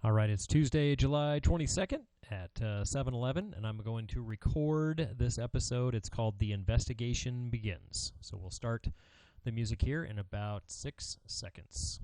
All right, it's Tuesday, July 22nd at 7:11, and I'm going to record this episode. It's called The Investigation Begins. So we'll start the music here in about 6 seconds.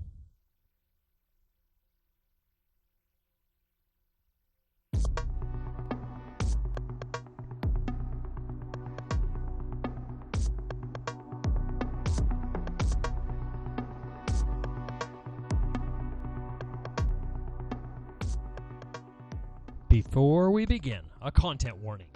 Before we begin, a content warning.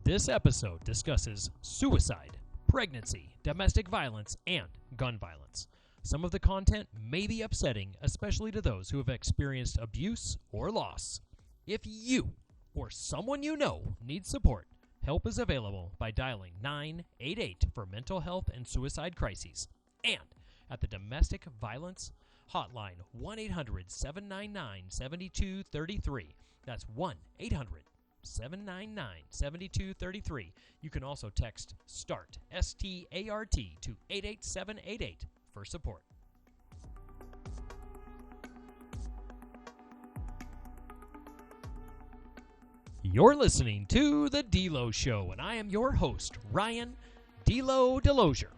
This episode discusses suicide, pregnancy, domestic violence, and gun violence. Some of the content may be upsetting, especially to those who have experienced abuse or loss. If you or someone you know needs support, help is available by dialing 988 for mental health and suicide crises, and at the domestic violence hotline 1-800-799-7233. That's 1-800-799-7233. You can also text START, S-T-A-R-T, to 88788 for support. You're listening to The DeLo Show, and I am your host, Ryan DeLozier.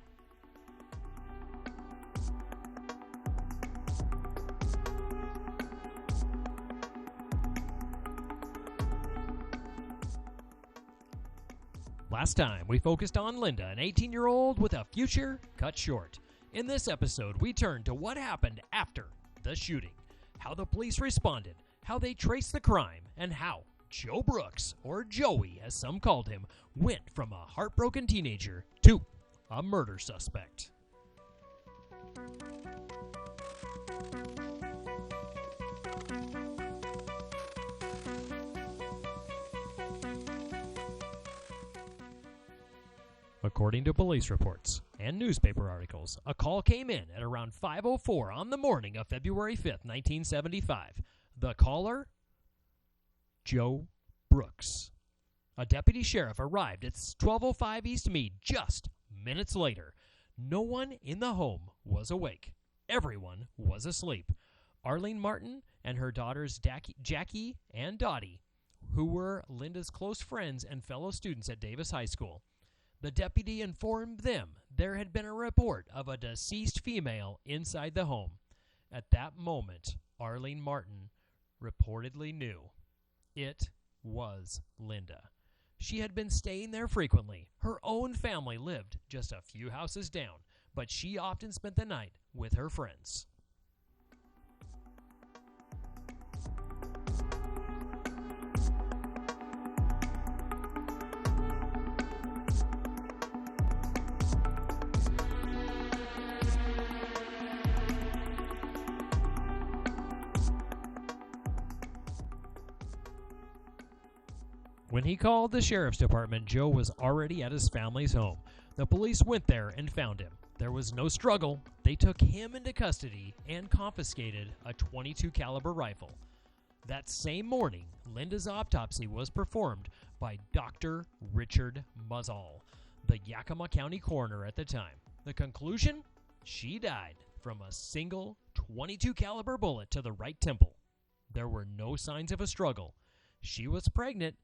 Last time, we focused on Linda, an 18-year-old with a future cut short. In this episode, we turn to what happened after the shooting, how the police responded, how they traced the crime, and how Joe Brooks, or Joey as some called him, went from a heartbroken teenager to a murder suspect. According to police reports and newspaper articles, a call came in at around 5:04 on the morning of February 5th, 1975. The caller? Joe Brooks. A deputy sheriff arrived at 1205 East Mead just minutes later. No one in the home was awake. Everyone was asleep. Arlene Martin and her daughters Jackie and Dottie, who were Linda's close friends and fellow students at Davis High School. The deputy informed them there had been a report of a deceased female inside the home. At that moment, Arlene Martin reportedly knew. It was Linda. She had been staying there frequently. Her own family lived just a few houses down, but she often spent the night with her friends. When he called the sheriff's department, Joe was already at his family's home. The police went there and found him. There was no struggle. They took him into custody and confiscated a .22 caliber rifle. That same morning, Linda's autopsy was performed by Dr. Richard Muzzall, the Yakima County coroner at the time. The conclusion? She died from a single .22 caliber bullet to the right temple. There were no signs of a struggle. She was pregnant,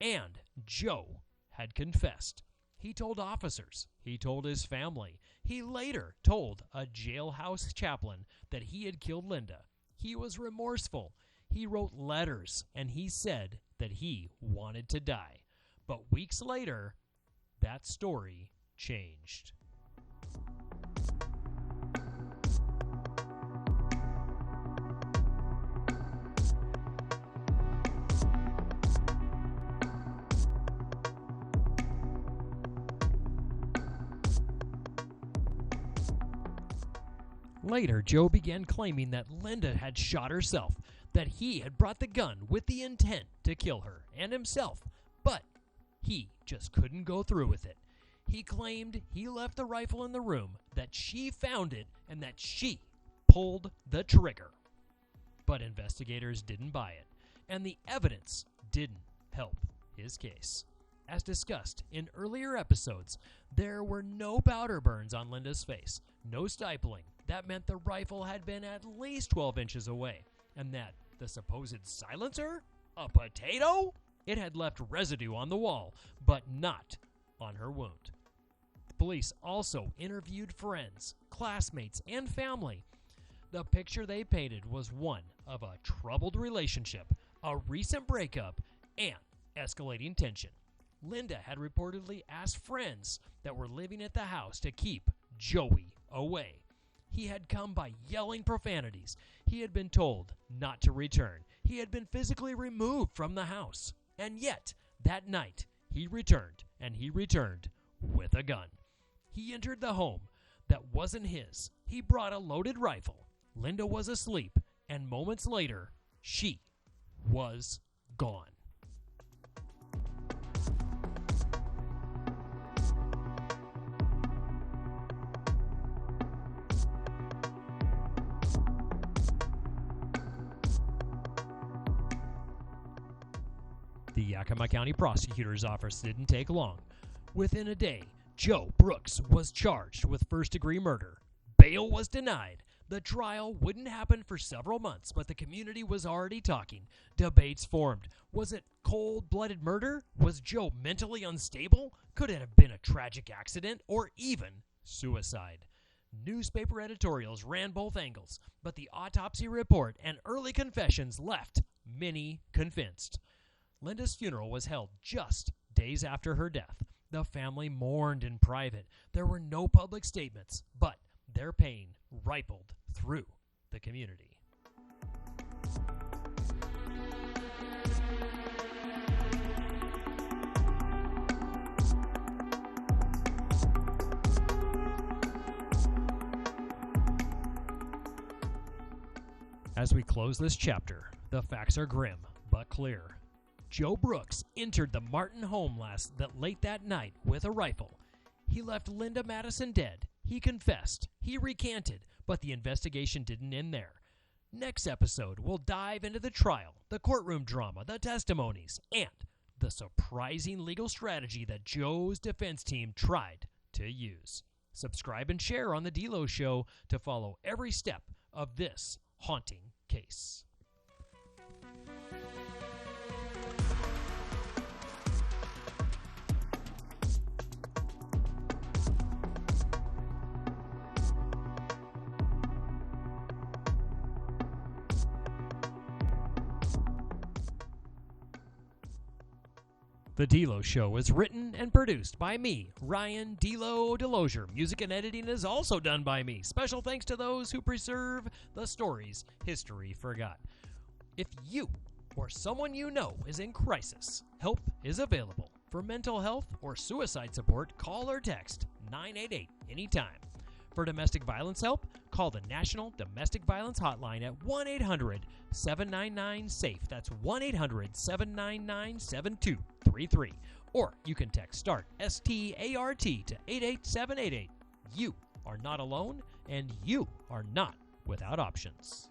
and Joe had confessed. He told officers. He told his family. He later told a jailhouse chaplain that he had killed Linda. He was remorseful. He wrote letters, and he said that he wanted to die. But weeks later, that story changed. Later, Joe began claiming that Linda had shot herself, that he had brought the gun with the intent to kill her and himself, but he just couldn't go through with it. He claimed he left the rifle in the room, that she found it, and that she pulled the trigger. But investigators didn't buy it, and the evidence didn't help his case. As discussed in earlier episodes, there were no powder burns on Linda's face, no stifling. That meant the rifle had been at least 12 inches away, and that The supposed silencer? A potato? It had left residue on the wall, but not on her wound. The police also interviewed friends, classmates, and family. The picture they painted was one of a troubled relationship, a recent breakup, and escalating tension. Linda had reportedly asked friends that were living at the house to keep Joey away. He had come by yelling profanities. He had been told not to return. He had been physically removed from the house. And yet, that night, he returned, and he returned with a gun. He entered the home that wasn't his. He brought a loaded rifle. Linda was asleep, and moments later, she was gone. The Yakima County Prosecutor's Office didn't take long. Within a day, Joe Brooks was charged with first-degree murder. Bail was denied. The trial wouldn't happen for several months, but the community was already talking. Debates formed. Was it cold-blooded murder? Was Joe mentally unstable? Could it have been a tragic accident or even suicide? Newspaper editorials ran both angles, but the autopsy report and early confessions left many convinced. Linda's funeral was held just days after her death. The family mourned in private. There were no public statements, but their pain rippled through the community. As we close this chapter, the facts are grim but clear. Joe Brooks entered the Martin home late that night with a rifle. He left Linda Madison dead. He confessed. He recanted, but the investigation didn't end there. Next episode, we'll dive into the trial, the courtroom drama, the testimonies, and the surprising legal strategy that Joe's defense team tried to use. Subscribe and share on The DeLozier Show to follow every step of this haunting case. The DeLozier Show is written and produced by me, Ryan DeLozier. Music and editing is also done by me. Special thanks to those who preserve the stories history forgot. If you or someone you know is in crisis, help is available. For mental health or suicide support, call or text 988 anytime. For domestic violence help, call the National Domestic Violence Hotline at 1-800-799-SAFE. That's 1-800-799-7233. Or you can text START, S-T-A-R-T, to 88788. You are not alone, and you are not without options.